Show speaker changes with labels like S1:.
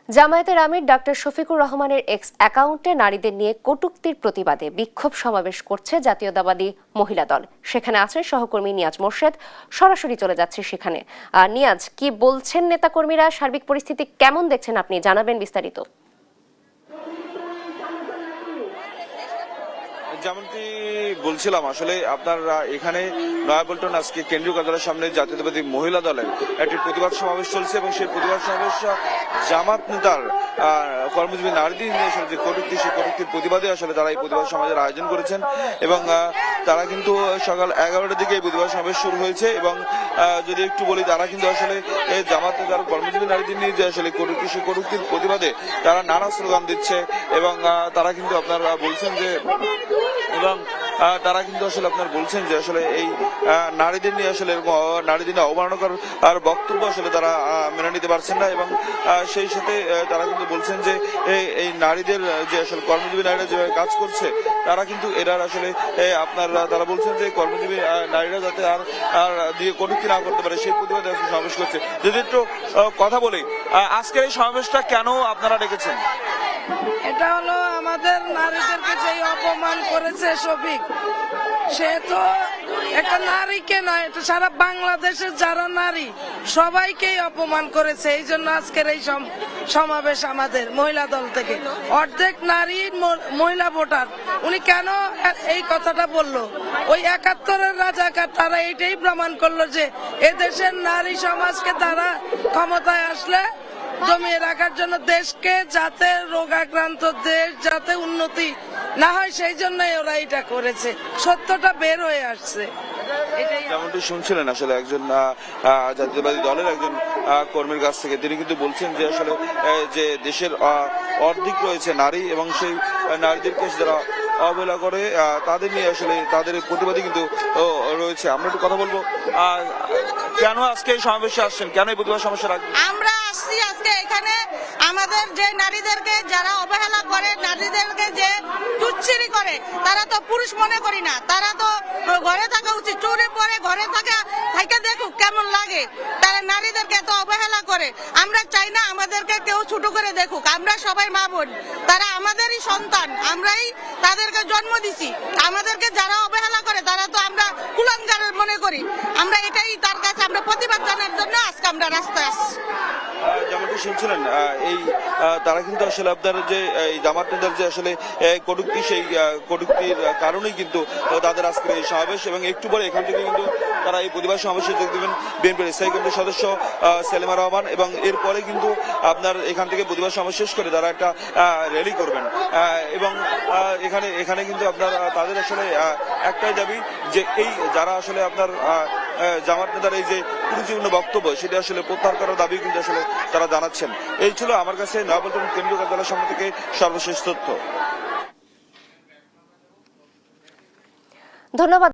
S1: জামায়াতের আমির ডক্টর শফিকুর রহমানের এক্স অ্যাকাউন্টে নারীদের নিয়ে কটূক্তির প্রতিবাদে বিক্ষোভ সমাবেশ করছে জাতীয়তাবাদী মহিলা দল। সেখানে আছেন সহকর্মী নিয়াজ মোর্শেদ। সরাসরি চলে যাচ্ছে সেখানে। নিয়াজ, কি বলছেন নেতাকর্মীরা? সার্বিক পরিস্থিতি কেমন দেখছেন আপনি? জানাবেন বিস্তারিত।
S2: যেমনটি বলছিলাম, আসলে আপনার এখানে নয়াপল্টন আজকে কেন্দ্রীয় কার্যালয়ের সামনে জাতীয়তাবাদী মহিলা দলের একটি প্রতিবাদ সমাবেশ চলছে এবং সেই প্রতিবাদ সমাবেশ জামাত নেতার কর্মজীবী নারীদের নিয়ে আসলে যে কটূক্তি, সেই কটূক্তির প্রতিবাদে আসলে তারা এই প্রতিবাদ সমাবেশের আয়োজন করেছেন এবং তারা কিন্তু সকাল 11টার দিকে এই প্রতিবাদ সমাবেশ শুরু হয়েছে এবং যদি একটু বলি, তারা কিন্তু আসলে জামাত নেতার কর্মজীবী নারীদের নিয়ে যে আসলে কটূক্তি, সেই কটূক্তির প্রতিবাদে তারা নানা স্লোগান দিচ্ছে এবং তারা কিন্তু আপনারা বলছেন যে তারা কিন্তু আসলে আপনার বলছেন যে আসলে এই নারীদের নিয়ে আসলে নারীদের নিয়ে অবমাননাকর আর বক্তব্য আসলে তারা মেনে নিতে পারছেন না এবং সেই সাথে তারা কিন্তু বলছেন যে এই নারীদের যে আসলে কর্মজীবী নারীরা যেভাবে কাজ করছে, তারা কিন্তু এরা আসলে তারা বলছেন যে কর্মজীবী নারীরা যাতে আর দিয়ে কটূক্তি না করতে পারে, সেই প্রতিবাদে সমাবেশ করছে। যদি একটু কথা বলি, আজকের এই সমাবেশটা কেন আপনারা ডেকেছেন?
S3: এটা হলো আমাদের নারীদেরকে যে অপমান করেছে শফিক, সে তো একটা নারীকে নয়, এটা সারা বাংলাদেশের যারা নারী সবাইকেই অপমান করেছে। এই জন্য আজকের এই সমাবেশ আমাদের মহিলা দল থেকে। অর্ধেক নারী মহিলা ভোটার, উনি কেন এই কথাটা বললো? ওই 71-এর রাজাকার তারা এটাই প্রমাণ করলো যে এদেশের নারী সমাজকে তারা ক্ষমতায় আসলে জমিয়ে রাখার জন্য, দেশকে যাতে রোগাক্রান্ত দেশ যাতে উন্নতি না হয় সেই জন্যই ওরা এটা করেছে। সত্যটা বের হয়ে আসছে।
S2: যেমনটি শুনছিলেন আসলে একজন জাতীয়তাবাদী দলের একজন কর্মীর কাছ থেকে, তিনি কিন্তু বলছেন যে আসলে যে দেশের অর্ধেক রয়েছে নারী এবং সেই নারীদেরকে যারা অবহেলা করে তাদের নিয়ে আসলে তাদের প্রতিবাদী কিন্তু রয়েছে। আমরা একটু কথা বলবো, কেন আজকে এই সমাবেশে আসছেন, কেন এই প্রতিবাদ সমাবেশে রাখবেন?
S4: আমরা আসছি আজকে এখানে আমাদের যে নারীদেরকে যারা অবহেলা করে, নারীদেরকে যে তুচ্ছিরি করে, তারা তো পুরুষ মনে করি না, তারা তো ঘরে থাকা উচিত। চোরে পরে ঘরে থাকা দেখুক কেমন লাগে। তারা নারীদেরকে এত অবহেলা করে। আমরা চাই না আমাদেরকে কেউ ছোট করে দেখুক। আমরা সবাই মা বোন, তারা আমাদেরই সন্তান, আমরাই তাদেরকে জন্ম দিছি। আমাদেরকে যারা অবহেলা করে তারা তো আমরা কুলাঙ্গারের মনে করি। আমরা এটাই তার কাছে আমরা প্রতিবাদ জানার জন্য আজকে আমরা রাস্তায় আসছি।
S2: যেমনটি শুনছিলেন, এই তারা কিন্তু আসলে আপনার যে এই জামাত নেতার যে আসলে কটূক্তি, সেই কটূক্তির কারণেই কিন্তু তাদের আজকের এই সমাবেশ এবং একটু পরে এখান থেকে কিন্তু তারা এই প্রতিবাদ সমাবেশে যোগ দেবেন বিএনপির স্থায়ী কমিটির সদস্য সেলিমা রহমান এবং এরপরে কিন্তু আপনার এখান থেকে প্রতিবাদ সমাবেশ শেষ করে তারা একটা র্যালি করবেন এবং এখানে কিন্তু আপনার তাদের আসলে একটাই দাবি যে এই যারা আসলে আপনার জামাত নেতার এই যে কুরুচিপূর্ণ বক্তব্য, সেটা আসলে প্রত্যাহার করার দাবি কিন্তু আসলে তারা জানাচ্ছেন। এই ছিল আমার কাছে নয়াপল্টন কেন্দ্রীয় কার্যালয়ের সামনে থেকে সর্বশেষ তথ্য।
S1: ধন্যবাদ।